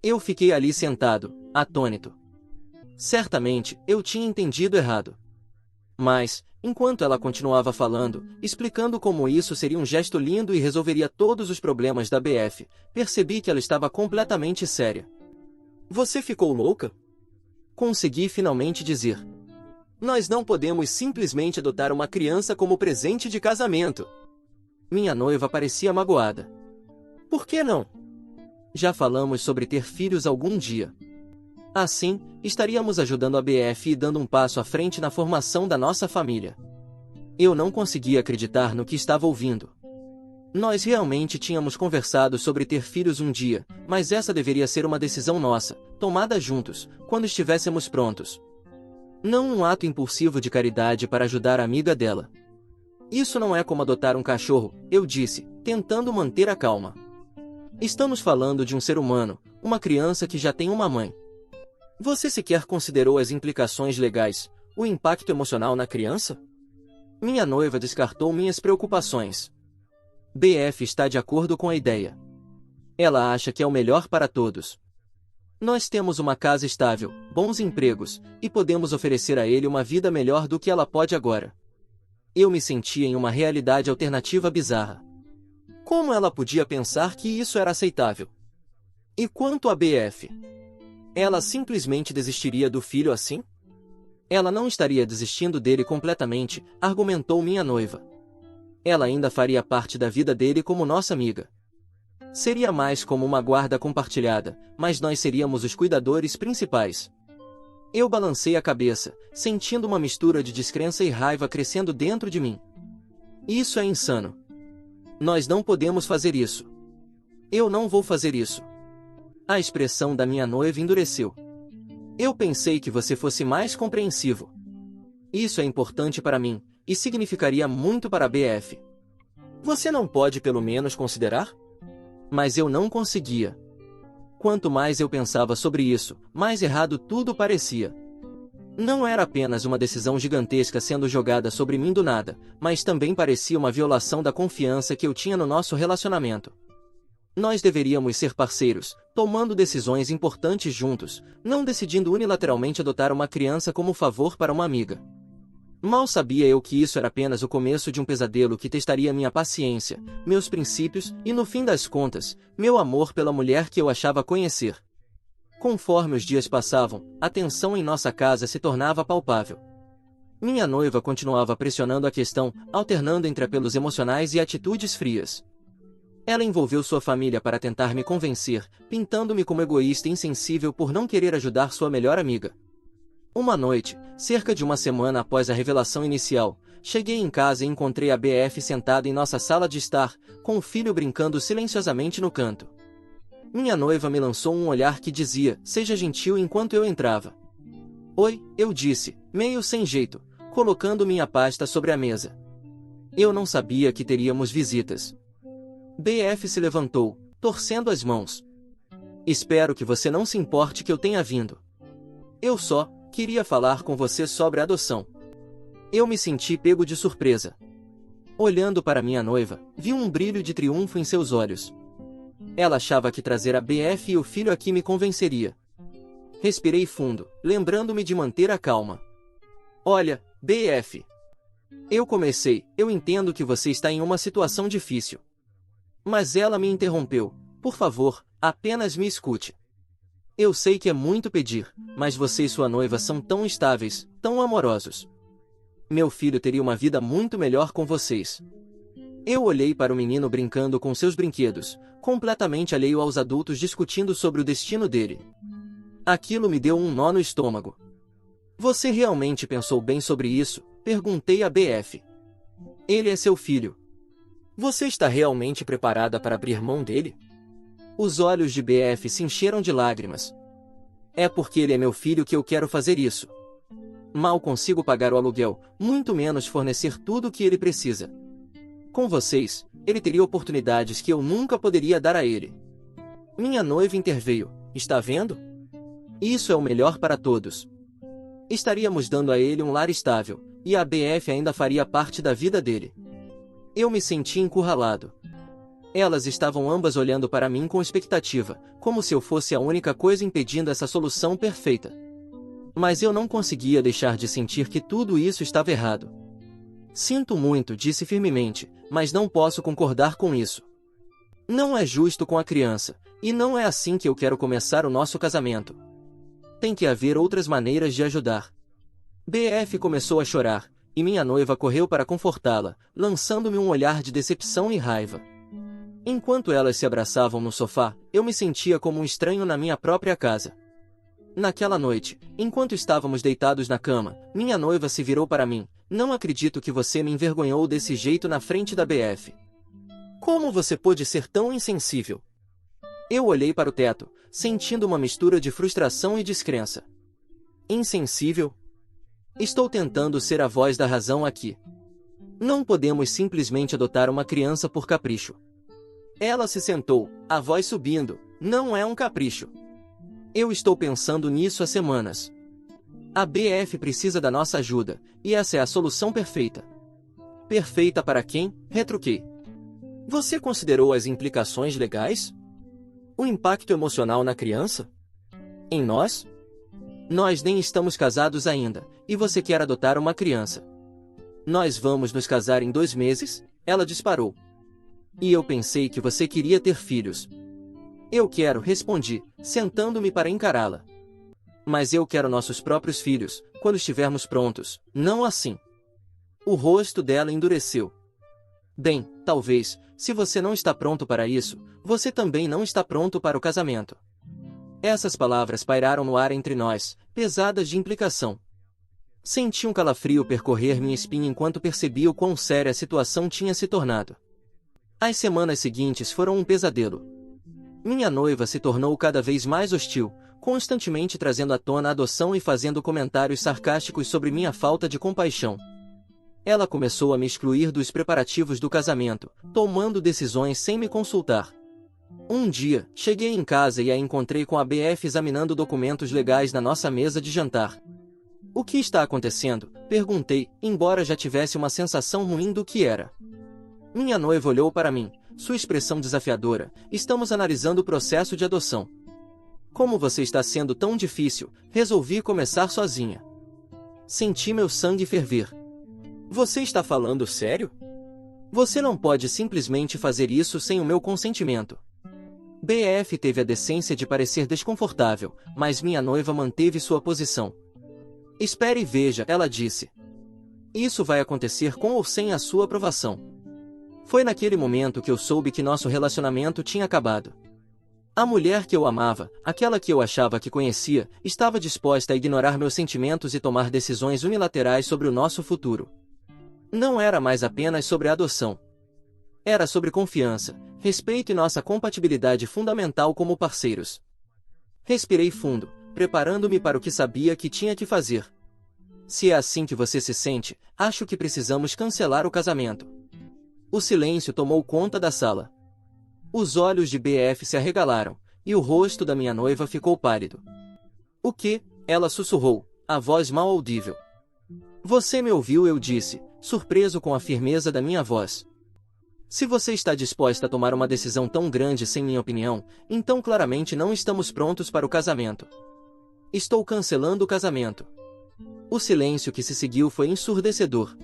Eu fiquei ali sentado, atônito. Certamente, eu tinha entendido errado. Mas, enquanto ela continuava falando, explicando como isso seria um gesto lindo e resolveria todos os problemas da BF, percebi que ela estava completamente séria. Você ficou louca? Consegui finalmente dizer. Nós não podemos simplesmente adotar uma criança como presente de casamento. Minha noiva parecia magoada. Por que não? Já falamos sobre ter filhos algum dia. Assim, estaríamos ajudando a BF e dando um passo à frente na formação da nossa família. Eu não conseguia acreditar no que estava ouvindo. Nós realmente tínhamos conversado sobre ter filhos um dia, mas essa deveria ser uma decisão nossa, tomada juntos, quando estivéssemos prontos. Não um ato impulsivo de caridade para ajudar a amiga dela. Isso não é como adotar um cachorro, eu disse, tentando manter a calma. Estamos falando de um ser humano, uma criança que já tem uma mãe. Você sequer considerou as implicações legais, o impacto emocional na criança? Minha noiva descartou minhas preocupações. BF está de acordo com a ideia. Ela acha que é o melhor para todos. Nós temos uma casa estável, bons empregos, e podemos oferecer a ele uma vida melhor do que ela pode agora. Eu me sentia em uma realidade alternativa bizarra. Como ela podia pensar que isso era aceitável? E quanto a BF? Ela simplesmente desistiria do filho assim? Ela não estaria desistindo dele completamente, argumentou minha noiva. Ela ainda faria parte da vida dele como nossa amiga. Seria mais como uma guarda compartilhada, mas nós seríamos os cuidadores principais. Eu balancei a cabeça, sentindo uma mistura de descrença e raiva crescendo dentro de mim. Isso é insano. Nós não podemos fazer isso. Eu não vou fazer isso. A expressão da minha noiva endureceu. Eu pensei que você fosse mais compreensivo. Isso é importante para mim, e significaria muito para a BF. Você não pode pelo menos considerar? Mas eu não conseguia. Quanto mais eu pensava sobre isso, mais errado tudo parecia. Não era apenas uma decisão gigantesca sendo jogada sobre mim do nada, mas também parecia uma violação da confiança que eu tinha no nosso relacionamento. Nós deveríamos ser parceiros, tomando decisões importantes juntos, não decidindo unilateralmente adotar uma criança como favor para uma amiga. Mal sabia eu que isso era apenas o começo de um pesadelo que testaria minha paciência, meus princípios e, no fim das contas, meu amor pela mulher que eu achava conhecer. Conforme os dias passavam, a tensão em nossa casa se tornava palpável. Minha noiva continuava pressionando a questão, alternando entre apelos emocionais e atitudes frias. Ela envolveu sua família para tentar me convencer, pintando-me como egoísta e insensível por não querer ajudar sua melhor amiga. Uma noite, cerca de uma semana após a revelação inicial, cheguei em casa e encontrei a BF sentada em nossa sala de estar, com o filho brincando silenciosamente no canto. Minha noiva me lançou um olhar que dizia, seja gentil enquanto eu entrava. Oi, eu disse, meio sem jeito, colocando minha pasta sobre a mesa. Eu não sabia que teríamos visitas. BF se levantou, torcendo as mãos. Espero que você não se importe que eu tenha vindo. Eu só queria falar com você sobre a adoção. Eu me senti pego de surpresa. Olhando para minha noiva, vi um brilho de triunfo em seus olhos. Ela achava que trazer a BF e o filho aqui me convenceria. Respirei fundo, lembrando-me de manter a calma. Olha, BF. Eu entendo que você está em uma situação difícil. Mas ela me interrompeu. Por favor, apenas me escute. Eu sei que é muito pedir, mas você e sua noiva são tão estáveis, tão amorosos. Meu filho teria uma vida muito melhor com vocês. Eu olhei para o menino brincando com seus brinquedos, completamente alheio aos adultos discutindo sobre o destino dele. Aquilo me deu um nó no estômago. Você realmente pensou bem sobre isso? Perguntei a BF. Ele é seu filho. Você está realmente preparada para abrir mão dele? Os olhos de BF se encheram de lágrimas. É porque ele é meu filho que eu quero fazer isso. Mal consigo pagar o aluguel, muito menos fornecer tudo o que ele precisa. Com vocês, ele teria oportunidades que eu nunca poderia dar a ele. Minha noiva interveio. Está vendo? Isso é o melhor para todos. Estaríamos dando a ele um lar estável, e a BF ainda faria parte da vida dele. Eu me senti encurralado. Elas estavam ambas olhando para mim com expectativa, como se eu fosse a única coisa impedindo essa solução perfeita. Mas eu não conseguia deixar de sentir que tudo isso estava errado. Sinto muito, disse firmemente, mas não posso concordar com isso. Não é justo com a criança, e não é assim que eu quero começar o nosso casamento. Tem que haver outras maneiras de ajudar. BF começou a chorar, e minha noiva correu para confortá-la, lançando-me um olhar de decepção e raiva. Enquanto elas se abraçavam no sofá, eu me sentia como um estranho na minha própria casa. Naquela noite, enquanto estávamos deitados na cama, minha noiva se virou para mim. Não acredito que você me envergonhou desse jeito na frente da BF. Como você pôde ser tão insensível? Eu olhei para o teto, sentindo uma mistura de frustração e descrença. Insensível? Estou tentando ser a voz da razão aqui. Não podemos simplesmente adotar uma criança por capricho. Ela se sentou, a voz subindo. Não é um capricho. Eu estou pensando nisso há semanas. A BF precisa da nossa ajuda, e essa é a solução perfeita. Perfeita para quem? Retruquei. Você considerou as implicações legais? O impacto emocional na criança? Em nós? Nós nem estamos casados ainda, e você quer adotar uma criança. Nós vamos nos casar em 2 meses? Ela disparou. E eu pensei que você queria ter filhos. Eu quero, respondi, sentando-me para encará-la. Mas eu quero nossos próprios filhos, quando estivermos prontos, não assim. O rosto dela endureceu. Bem, talvez, se você não está pronto para isso, você também não está pronto para o casamento. Essas palavras pairaram no ar entre nós, pesadas de implicação. Senti um calafrio percorrer minha espinha enquanto percebi o quão séria a situação tinha se tornado. As semanas seguintes foram um pesadelo. Minha noiva se tornou cada vez mais hostil, constantemente trazendo à tona a adoção e fazendo comentários sarcásticos sobre minha falta de compaixão. Ela começou a me excluir dos preparativos do casamento, tomando decisões sem me consultar. Um dia, cheguei em casa e a encontrei com a BF examinando documentos legais na nossa mesa de jantar. "O que está acontecendo?" perguntei, embora já tivesse uma sensação ruim do que era. Minha noiva olhou para mim, sua expressão desafiadora. "Estamos analisando o processo de adoção. Como você está sendo tão difícil, resolvi começar sozinha." Senti meu sangue ferver. "Você está falando sério? Você não pode simplesmente fazer isso sem o meu consentimento." BF teve a decência de parecer desconfortável, mas minha noiva manteve sua posição. "Espere e veja", ela disse. "Isso vai acontecer com ou sem a sua aprovação." Foi naquele momento que eu soube que nosso relacionamento tinha acabado. A mulher que eu amava, aquela que eu achava que conhecia, estava disposta a ignorar meus sentimentos e tomar decisões unilaterais sobre o nosso futuro. Não era mais apenas sobre a adoção. Era sobre confiança, respeito e nossa compatibilidade fundamental como parceiros. Respirei fundo, preparando-me para o que sabia que tinha que fazer. "Se é assim que você se sente, acho que precisamos cancelar o casamento." O silêncio tomou conta da sala. Os olhos de BF se arregalaram, e o rosto da minha noiva ficou pálido. "O quê?" ela sussurrou, a voz mal audível. "Você me ouviu", eu disse, surpreso com a firmeza da minha voz. "Se você está disposta a tomar uma decisão tão grande sem minha opinião, então claramente não estamos prontos para o casamento. Estou cancelando o casamento." O silêncio que se seguiu foi ensurdecedor.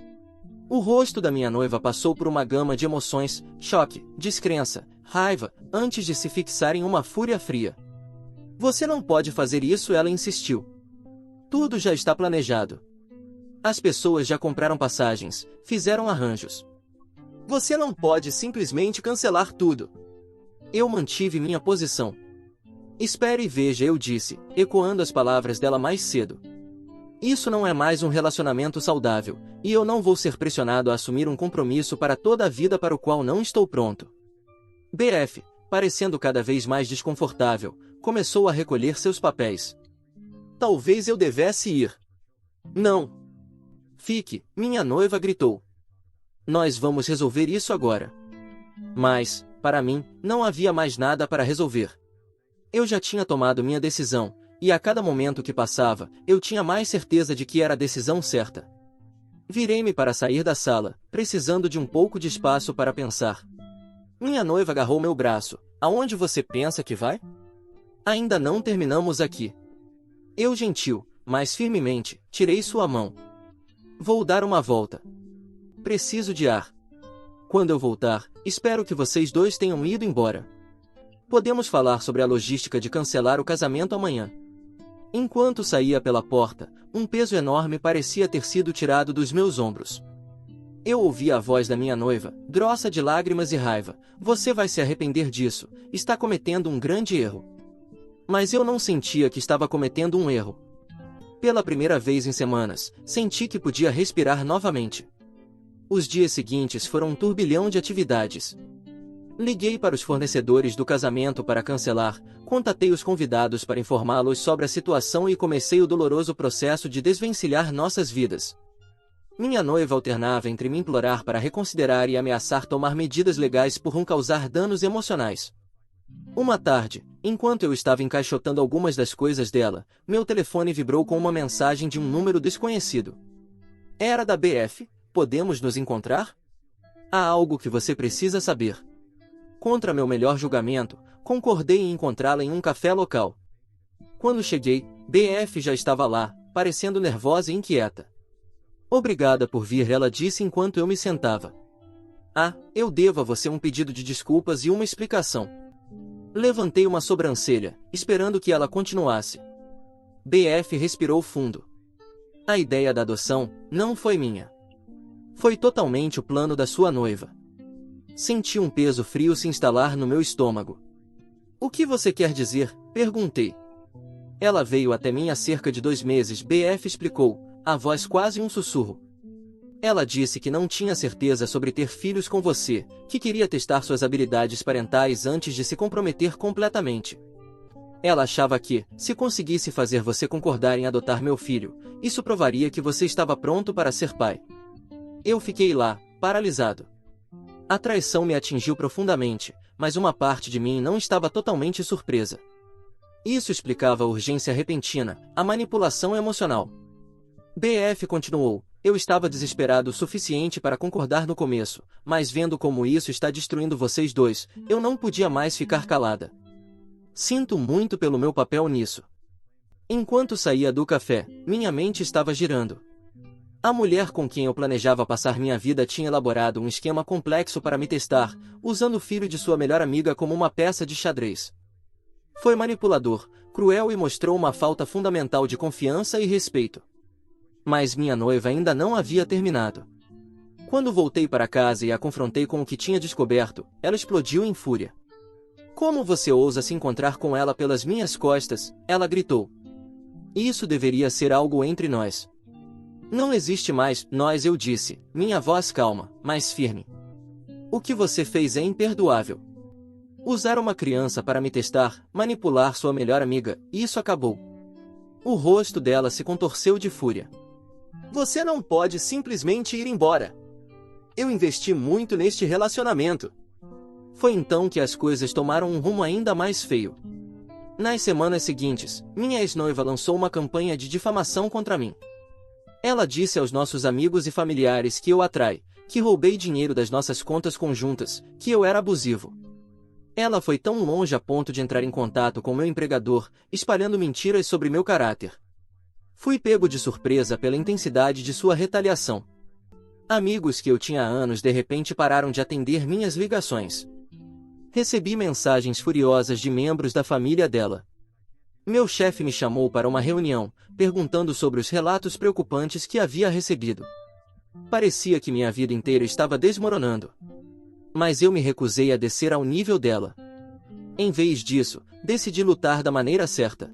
O rosto da minha noiva passou por uma gama de emoções: choque, descrença, raiva, antes de se fixar em uma fúria fria. "Você não pode fazer isso", ela insistiu. "Tudo já está planejado. As pessoas já compraram passagens, fizeram arranjos. Você não pode simplesmente cancelar tudo." Eu mantive minha posição. "Espere e veja", eu disse, ecoando as palavras dela mais cedo. "Isso não é mais um relacionamento saudável, e eu não vou ser pressionado a assumir um compromisso para toda a vida para o qual não estou pronto." BF, parecendo cada vez mais desconfortável, começou a recolher seus papéis. "Talvez eu devesse ir." "Não. Fique", minha noiva gritou. "Nós vamos resolver isso agora." Mas, para mim, não havia mais nada para resolver. Eu já tinha tomado minha decisão, e a cada momento que passava, eu tinha mais certeza de que era a decisão certa. Virei-me para sair da sala, precisando de um pouco de espaço para pensar. Minha noiva agarrou meu braço. "Aonde você pensa que vai?" "Ainda não terminamos aqui." Eu, gentil, mas firmemente, tirei sua mão. "Vou dar uma volta. Preciso de ar. Quando eu voltar, espero que vocês dois tenham ido embora. Podemos falar sobre a logística de cancelar o casamento amanhã." Enquanto saía pela porta, um peso enorme parecia ter sido tirado dos meus ombros. Eu ouvi a voz da minha noiva, grossa de lágrimas e raiva: "Você vai se arrepender disso, está cometendo um grande erro." Mas eu não sentia que estava cometendo um erro. Pela primeira vez em semanas, senti que podia respirar novamente. Os dias seguintes foram um turbilhão de atividades. Liguei para os fornecedores do casamento para cancelar, contatei os convidados para informá-los sobre a situação e comecei o doloroso processo de desvencilhar nossas vidas. Minha noiva alternava entre me implorar para reconsiderar e ameaçar tomar medidas legais por não causar danos emocionais. Uma tarde, enquanto eu estava encaixotando algumas das coisas dela, meu telefone vibrou com uma mensagem de um número desconhecido. Era da BF. "Podemos nos encontrar? Há algo que você precisa saber." Contra meu melhor julgamento, concordei em encontrá-la em um café local. Quando cheguei, BF já estava lá, parecendo nervosa e inquieta. "Obrigada por vir", ela disse enquanto eu me sentava. "Ah, eu devo a você um pedido de desculpas e uma explicação." Levantei uma sobrancelha, esperando que ela continuasse. BF respirou fundo. "A ideia da adoção não foi minha. Foi totalmente o plano da sua noiva." Senti um peso frio se instalar no meu estômago. "O que você quer dizer?" perguntei. Ela veio até mim há cerca de 2 meses, BF explicou, a voz quase um sussurro. Ela disse que não tinha certeza sobre ter filhos com você, que queria testar suas habilidades parentais antes de se comprometer completamente. Ela achava que, se conseguisse fazer você concordar em adotar meu filho, isso provaria que você estava pronto para ser pai. Eu fiquei lá, paralisado. A traição me atingiu profundamente, mas uma parte de mim não estava totalmente surpresa. Isso explicava a urgência repentina, a manipulação emocional. BF continuou, eu estava desesperado o suficiente para concordar no começo, mas vendo como isso está destruindo vocês dois, eu não podia mais ficar calada. Sinto muito pelo meu papel nisso. Enquanto saía do café, minha mente estava girando. A mulher com quem eu planejava passar minha vida tinha elaborado um esquema complexo para me testar, usando o filho de sua melhor amiga como uma peça de xadrez. Foi manipulador, cruel e mostrou uma falta fundamental de confiança e respeito. Mas minha noiva ainda não havia terminado. Quando voltei para casa e a confrontei com o que tinha descoberto, ela explodiu em fúria. Como você ousa se encontrar com ela pelas minhas costas? Ela gritou. Isso deveria ser algo entre nós. Não existe mais nós, eu disse, minha voz calma, mas firme. O que você fez é imperdoável. Usar uma criança para me testar, manipular sua melhor amiga, isso acabou. O rosto dela se contorceu de fúria. Você não pode simplesmente ir embora. Eu investi muito neste relacionamento. Foi então que as coisas tomaram um rumo ainda mais feio. Nas semanas seguintes, minha ex-noiva lançou uma campanha de difamação contra mim. Ela disse aos nossos amigos e familiares que eu a traí, que roubei dinheiro das nossas contas conjuntas, que eu era abusivo. Ela foi tão longe a ponto de entrar em contato com meu empregador, espalhando mentiras sobre meu caráter. Fui pego de surpresa pela intensidade de sua retaliação. Amigos que eu tinha há anos de repente pararam de atender minhas ligações. Recebi mensagens furiosas de membros da família dela. Meu chefe me chamou para uma reunião, perguntando sobre os relatos preocupantes que havia recebido. Parecia que minha vida inteira estava desmoronando. Mas eu me recusei a descer ao nível dela. Em vez disso, decidi lutar da maneira certa.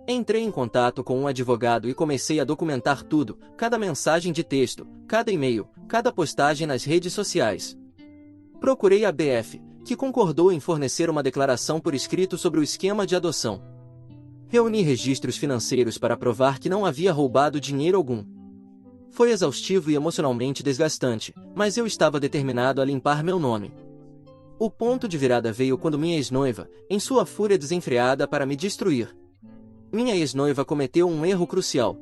Entrei em contato com um advogado e comecei a documentar tudo, cada mensagem de texto, cada e-mail, cada postagem nas redes sociais. Procurei a BF, que concordou em fornecer uma declaração por escrito sobre o esquema de adoção. Reuni registros financeiros para provar que não havia roubado dinheiro algum. Foi exaustivo e emocionalmente desgastante, mas eu estava determinado a limpar meu nome. O ponto de virada veio quando minha ex-noiva, em sua fúria desenfreada para me destruir. Minha ex-noiva cometeu um erro crucial.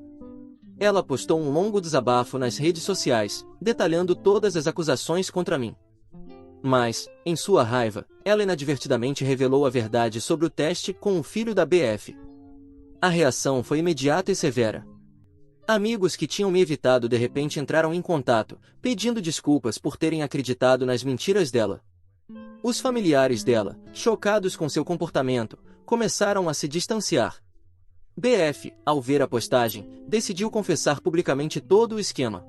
Ela postou um longo desabafo nas redes sociais, detalhando todas as acusações contra mim. Mas, em sua raiva, ela inadvertidamente revelou a verdade sobre o teste com o filho da BF. A reação foi imediata e severa. Amigos que tinham me evitado de repente entraram em contato, pedindo desculpas por terem acreditado nas mentiras dela. Os familiares dela, chocados com seu comportamento, começaram a se distanciar. BF, ao ver a postagem, decidiu confessar publicamente todo o esquema.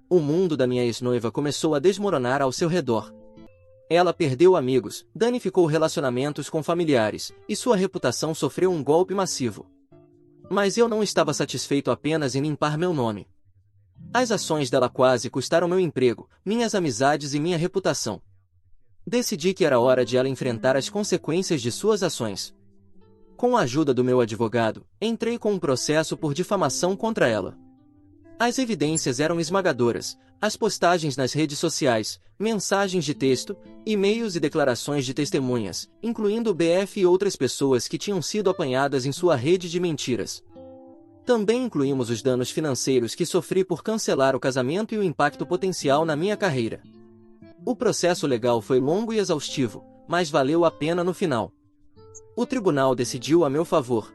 O mundo da minha ex-noiva começou a desmoronar ao seu redor. Ela perdeu amigos, danificou relacionamentos com familiares, e sua reputação sofreu um golpe massivo. Mas eu não estava satisfeito apenas em limpar meu nome. As ações dela quase custaram meu emprego, minhas amizades e minha reputação. Decidi que era hora de ela enfrentar as consequências de suas ações. Com a ajuda do meu advogado, entrei com um processo por difamação contra ela. As evidências eram esmagadoras, as postagens nas redes sociais, mensagens de texto, e-mails e declarações de testemunhas, incluindo o BF e outras pessoas que tinham sido apanhadas em sua rede de mentiras. Também incluímos os danos financeiros que sofri por cancelar o casamento e o impacto potencial na minha carreira. O processo legal foi longo e exaustivo, mas valeu a pena no final. O tribunal decidiu a meu favor.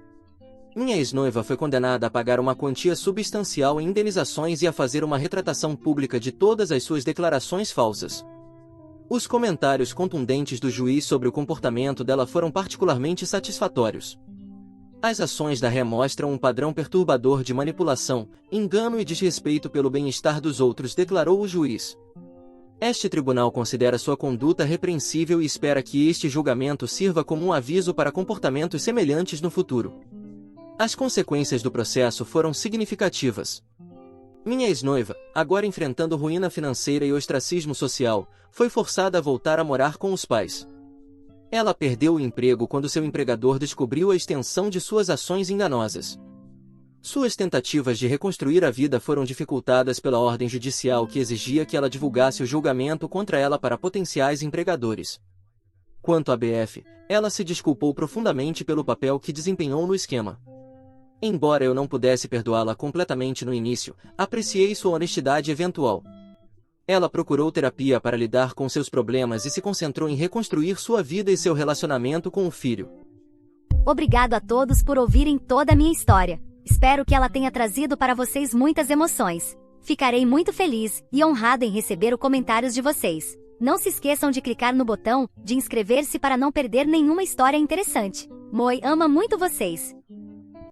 Minha ex-noiva foi condenada a pagar uma quantia substancial em indenizações e a fazer uma retratação pública de todas as suas declarações falsas. Os comentários contundentes do juiz sobre o comportamento dela foram particularmente satisfatórios. As ações da ré mostram um padrão perturbador de manipulação, engano e desrespeito pelo bem-estar dos outros, declarou o juiz. Este tribunal considera sua conduta repreensível e espera que este julgamento sirva como um aviso para comportamentos semelhantes no futuro. As consequências do processo foram significativas. Minha ex-noiva, agora enfrentando ruína financeira e ostracismo social, foi forçada a voltar a morar com os pais. Ela perdeu o emprego quando seu empregador descobriu a extensão de suas ações enganosas. Suas tentativas de reconstruir a vida foram dificultadas pela ordem judicial que exigia que ela divulgasse o julgamento contra ela para potenciais empregadores. Quanto à BF, ela se desculpou profundamente pelo papel que desempenhou no esquema. Embora eu não pudesse perdoá-la completamente no início, apreciei sua honestidade eventual. Ela procurou terapia para lidar com seus problemas e se concentrou em reconstruir sua vida e seu relacionamento com o filho. Obrigado a todos por ouvirem toda a minha história. Espero que ela tenha trazido para vocês muitas emoções. Ficarei muito feliz e honrado em receber os comentários de vocês. Não se esqueçam de clicar no botão de inscrever-se para não perder nenhuma história interessante. Moi ama muito vocês.